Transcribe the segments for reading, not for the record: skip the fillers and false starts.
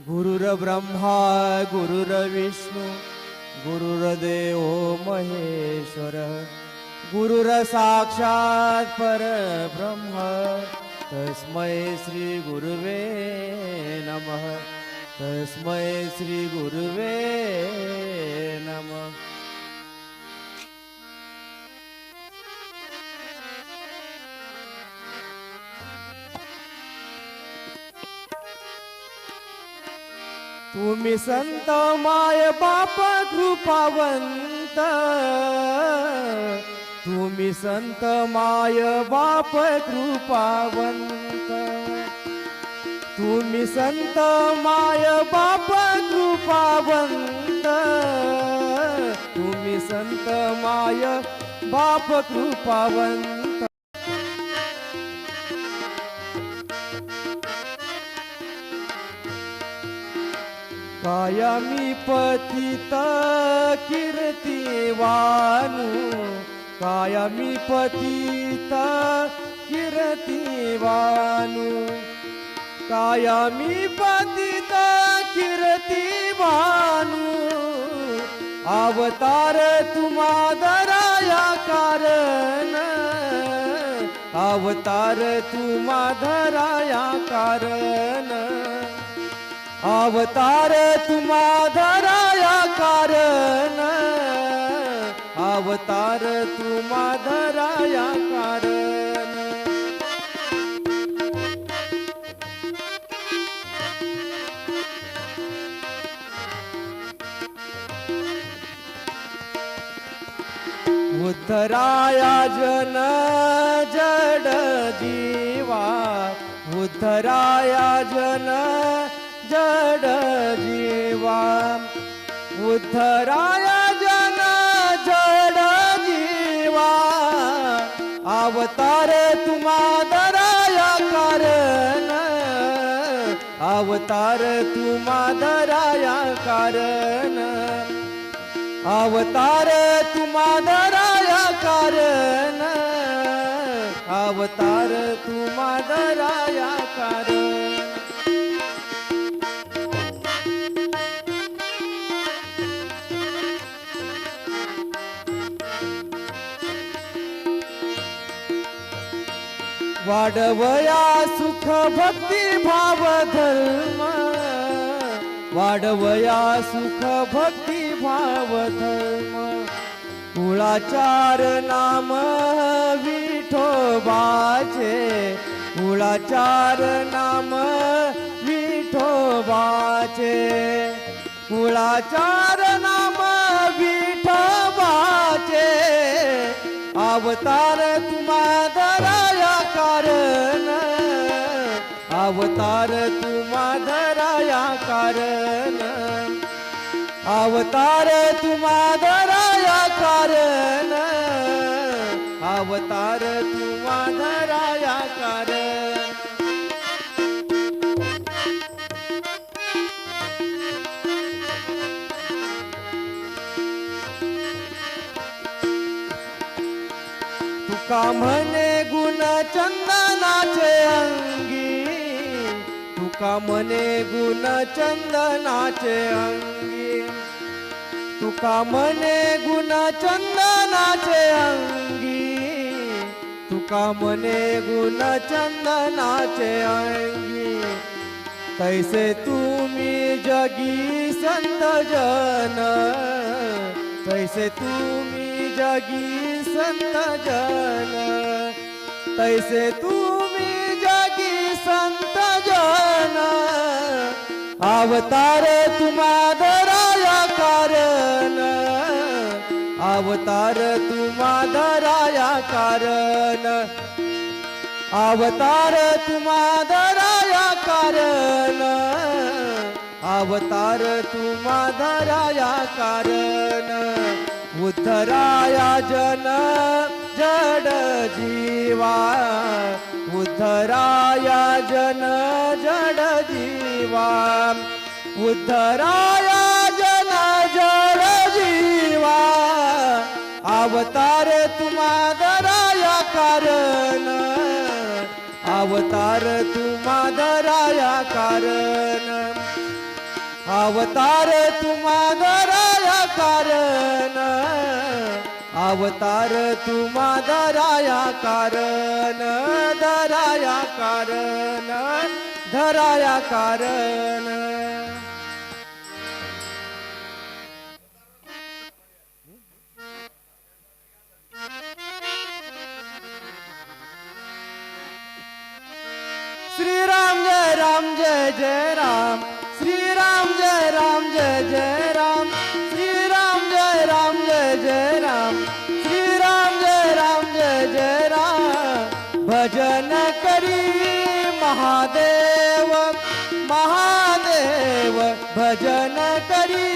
गुरुर्ब्रह्मा गुरुर्विष्णू गुरुर्देव महेश्वर गुरुर्साक्षात् परब्रह्म तस्मै श्री गुरुवे नमः तस्मै श्री गुरुवे नमः। तुम्ही संत माय बाप कृपावंत, तुम्ही संत माय बाप कृपावंत, तुम्ही संत माय बाप कृपावंत, तुम्ही संत माय बाप कृपावंत। कायमी पतित कीर्तिवानु, कायमी पतित कीर्तिवानु, कायमी पतित कीर्तिवानु, अवतार तुम्हा दराया कारण, अवतार तुम्हा दराया कारण, अवतार तुम्हा धराया कारण, अवतार तुम्हा धराया कारण। उद्धराया जन जड जीवा, उद्धराया जन जड जीवा, उद्धराया जन जड जीवा, अवतार तुम्हा दराया कारण, अवतार तुम्हा दराया कारण, अवतार तुम्हा दराया कारण, अवतार तुम्हा दराया कारण। वाढवया सुख भक्ती भाव धर्म, वाढवया सुख भक्ती भाव धर्म, कुळाचार नाम विठोबाचे, कुळाचार नाम विठोबाचे, कुळाचार नाम विठोबाचे, अवतार तुम्हा धराया कारण, अवतार तुम्हा धराया कारण, अवतार तुम्हा धराया कारण, अवतार तुम्हा धराया कारण। तुका म्हणे गुण चंदनाचे अंगी, तुका म्हणे गुण चंदनाचे अंगी, तुका म्हणे गुण चंदनाचे अंगी, तुका म्हणे गुण चंदनाचे अंगी, तैसे तुम्ही जगी संत जन, तैसे तुम्ही जगी संत जन, तैसे तुम्ही जगी संत जन, अवतार तुम्हा धराया कारण, अवतार तुम्हा धराया कारण, अवतार तुम्हा धराया कारण, अवतार तुम्हा धराया कारण। उद्धराया जन जड जीवा, उद्धराया जन जड जीवा, उद्धराया जन जड जीवा, अवतार तुम्हा धराया कारण, अवतार तुम्हा धराया कारण, अवतार तुम्हा दराया कारण, अवतार तुम्हा दराया कारण, दराया कारण, धराया कारण. श्रीराम जय राम जय जय राम, श्रीराम जय राम जय जय राम, श्रीराम जय राम जय जय राम, श्रीराम जय राम जय जय राम. भजन करी महादेव महादेव, भजन करी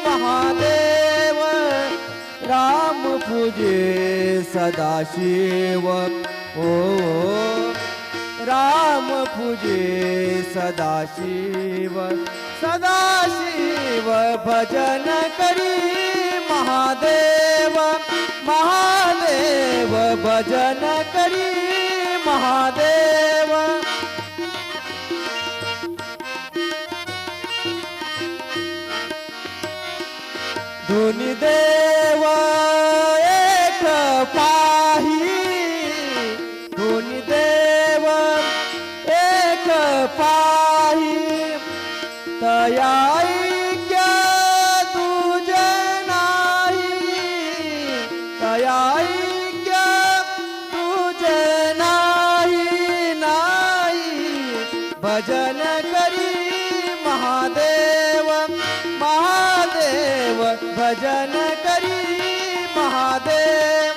महादेव. राम पूजे सदाशिव ओ, राम पूजे सदाशिव सदाशिव. भजन करी महादेव महादेव, भजन करी महादेव. दोन्ही देव एक पाही, दोन्ही देव एक पाही. तया ऐक्य तुझे नाही, तया ऐक्य तुझे नाही नाही. भजन करी महादेव महादेव, भजन करी महादेव.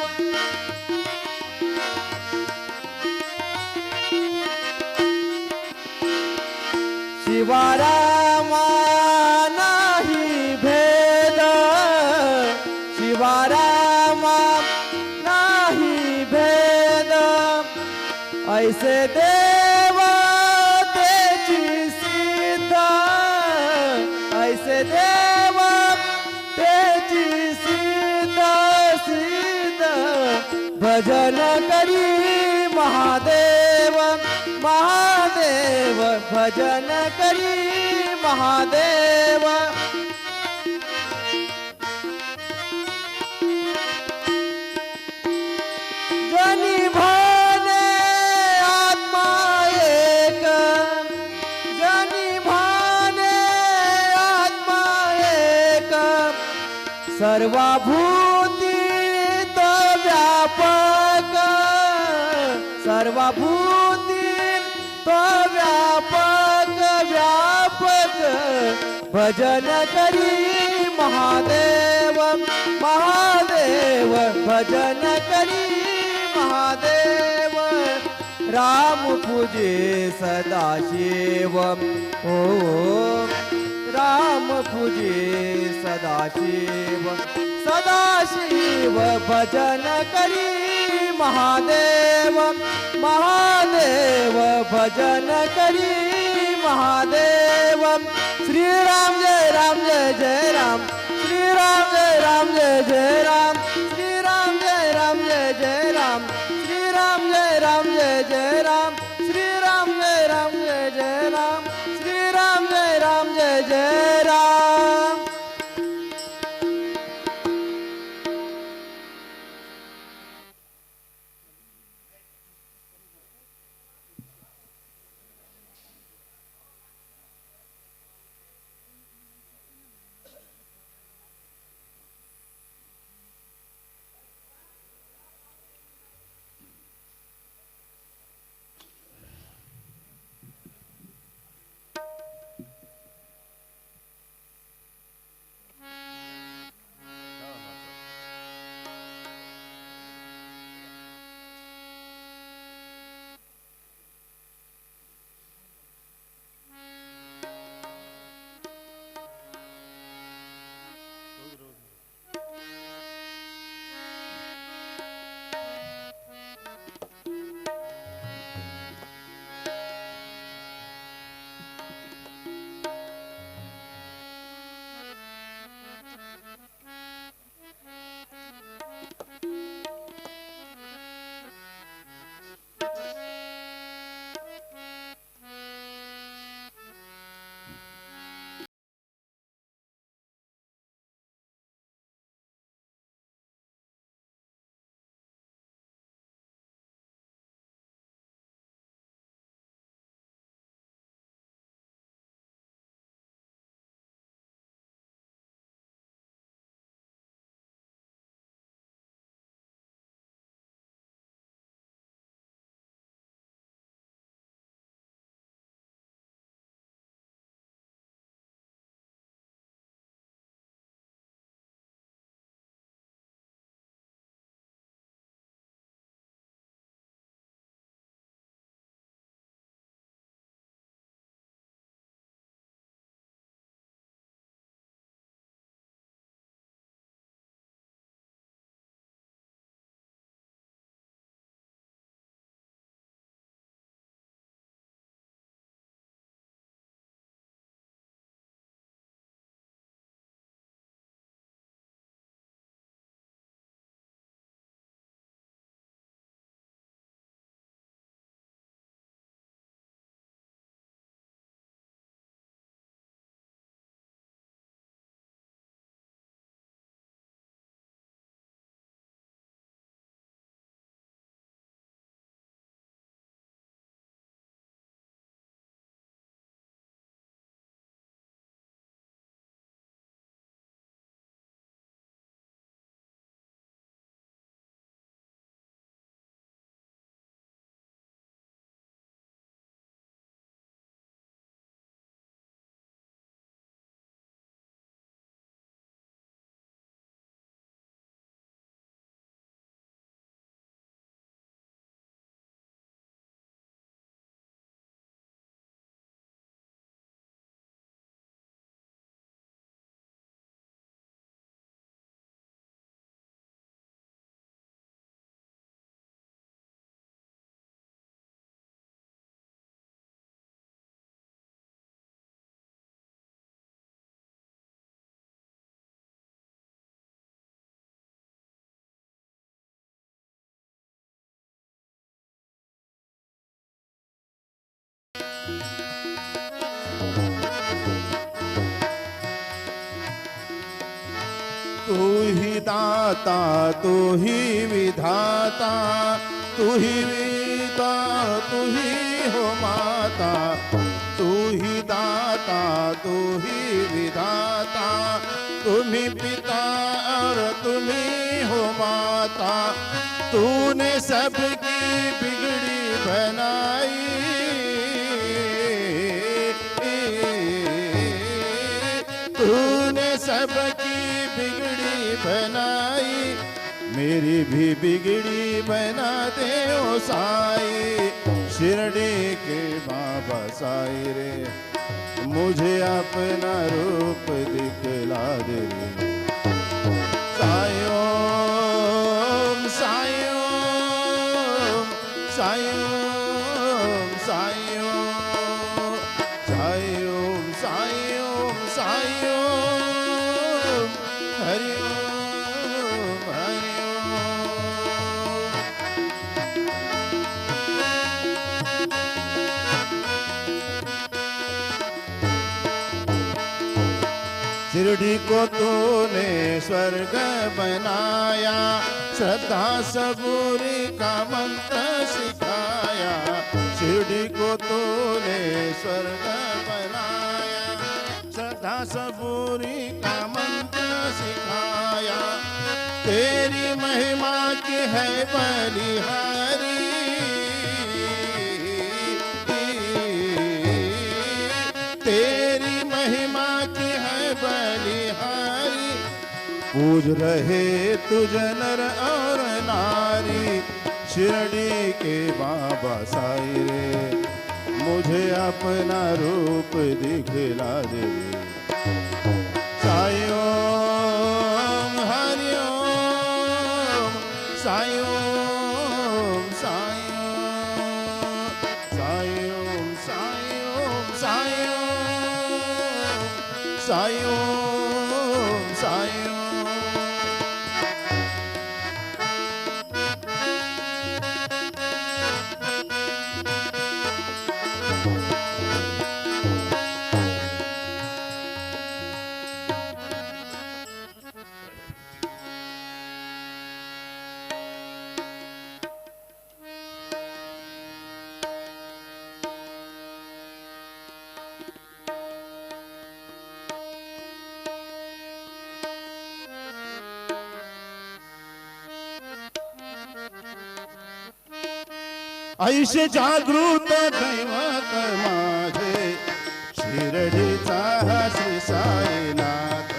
शिवारामा नाही भेद, शिवारामा नाही भेद. ऐसे देव तेची सिद्ध, ऐसे देव तेची सिद्ध सिद्ध. भजन करी महादेव महादेव, भजन करी महादेव. जनी भाने आत्मा एक, जनी भाने आत्मा एक. सर्वभूती तो व्यापक, सर्वभूती तो व्यापक व्यापक. भजन करी महादेव महादेव, भजन करी महादेव. राम पूजे सदाशिव ओ, राम पूजे सदाशिव सदाशिव. भजन करी महादेव महादेव, भजन करी महादेव. श्रीराम जय राम जय जय राम, श्रीराम जय राम जय जय राम, श्रीराम जय राम जय जय राम, श्रीराम जय राम जय जय राम, श्रीराम जय राम जय जय राम, श्रीराम जय राम जय जय राम. तू ही दाता, तू ही विधाता, तू ही विदा, तू ही हो माता। तू ही दाता, तू ही विधाता, तुम्ही पिता और तुम्ही हो माता। तूने सबकी बिगड़ी बनाई, तूने सबकी बिगड़ी बनाई, मेरी भी बिगड़ी बना दे ओ साई। शिरडी के बाबा साई रे, मुझे अपना रूप दिखला दे रे। साईं ओम, साईं ओम, साईं ओम, साईं ओम, साईं ओम, साईं ओम, साईं ओम, हरि ओम, हरि ओम। शिरडी को तूने स्वर्ग बनाया, श्रद्धा सबूरी का मंत्र सिखाया। शिरडी को तूने स्वर्ग बनाया, श्रद्धा सबूरी का मंत्र सिखाया। तेरी महिमा की है बलिहारी, तेरी महिमा की है बलिहारी। पूज रहे तुझ नर और नारी, शिरडी के बाबा साई रे, मुझे अपना रूप दिखला दे। साई ओम, हरि ओम, साई ओम, साई ओम, साई ओम, साई ओम, साई ओम, साई ओम, साई ओम। ऐसे जागृत दैवत माझे, शिरडीचा श्री साईनाथ।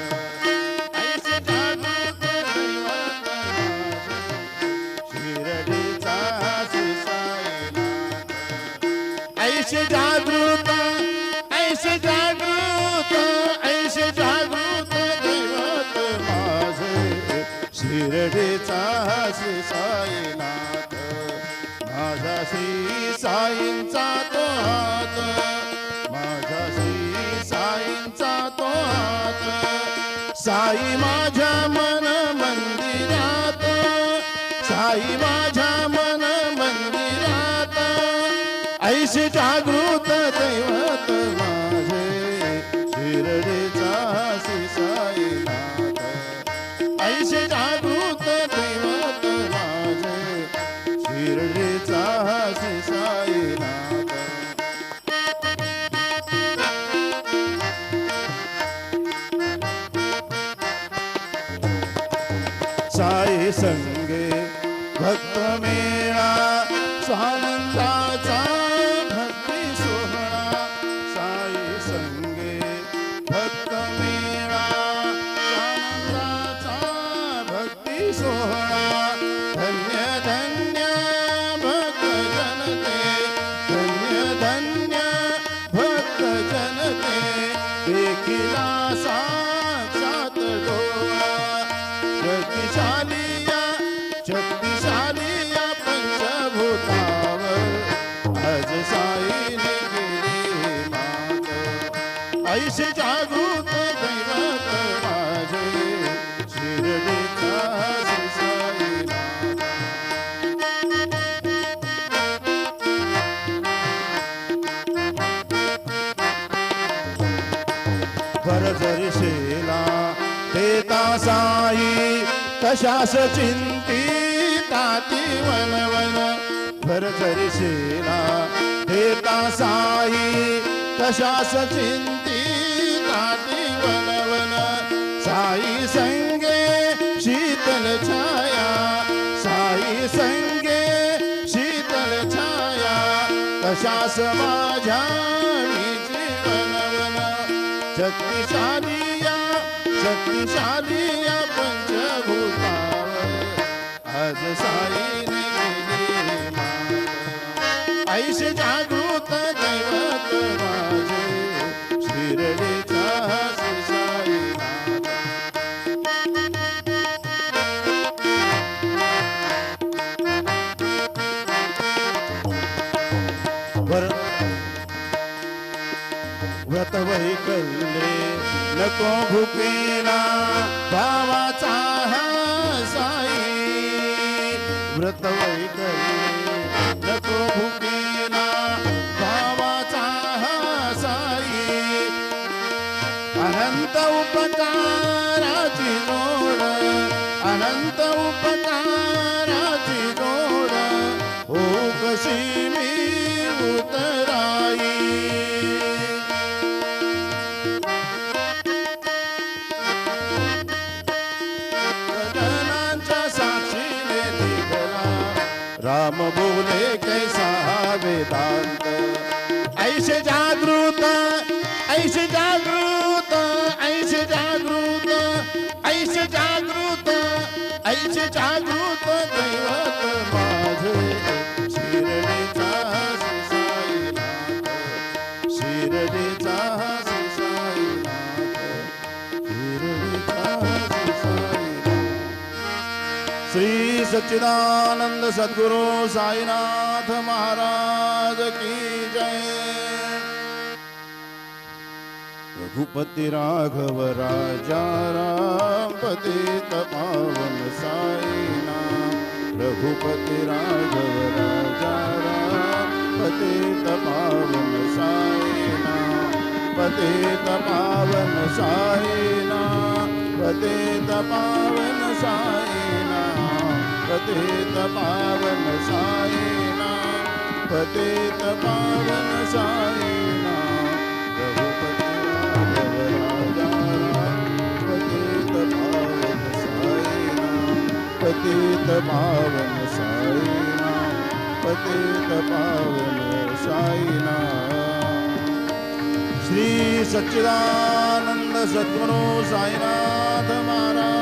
ऐसे जागृत दैवत माझे, शिरडीचा श्री साईनाथ। ऐसे जागृत, ऐसे जागृत, ऐसे जागृत दैवत माझे, शिरडीचा श्री साईनाथ। माझा श्री साईंचा तो हात, माझा श्री साईंचा तो हात। साई माझ्या मन मंदिरात, साई माझ्या मन मंदिरात। ऐसे जागृत दैवत माझे, शिरडीचा श्री साईनाथ। ऐसे जागृत दैवत माझे, शिरडीचा श्री साईनाथ। साई संगे भक्त मेळा, स्वानंदाचा भक्ती सोहळा। साई संगे भक्त मेळा, स्वानंदाचा भक्ती सोहळा। धन्य धन्य भक्त जनते, धन्य धन्य भक्त जनते। देखिला साक्षात डोळा, शक्तिशालिया, शक्तिशालिया पंचभूतावर आज साईने गेली मात। ऐसे जागृत दैवत माझे, शिरडीचा श्री साईनाथ। साई कशास चिंतिताती वनवन भरझरिशिला देता साई कशास चिंतिताती वनवन साई संगे शीतल छाया साई संगे शीतल छाया कशास माझ्या मी जीवनवन शक्तिशालिया शक्तिशालिया पंचभूतावर आज साईने केली मात ऐसे जागृत दैवत माझे शिर्डीचा श्री साईनाथ व्रत वैकल्ये नको भुकेला भावाचा हा साई व्रत वैकल्ये नको भुकेला भावाचा हा साई अनंत उपकाराची जोड अनंत उपकाराची जोड हो कशी मी उतराई राम बोले कैसा वेदांत ऐसे जागृत ऐसे जागृत ऐसे जागृत ऐसे जागृत ऐसे जागृत दैवत माझे शिर्डीचा श्री साईनाथ शिर्डीचा श्री साईनाथ शिर्डीचा श्री साईनाथ श्री सच्चिदानंद सद्गुरु साईनाथ महाराज की जय रघुपति राघव राजा राम पतित पावन साईनाथ रघुपति राघव राजा राम पतित पावन साईनाथ पतित पावन साईनाथ पतित पावन साईनाथ पतित पावन साईनाथ पतित पावन साईनाथ रघुपति राघव राजा राम पतित पावन साईनाथ पतित पावन साईनाथ पतित पावन साईनाथ श्री सच्चिदानंद सद्गुरु साईनाथ महाराज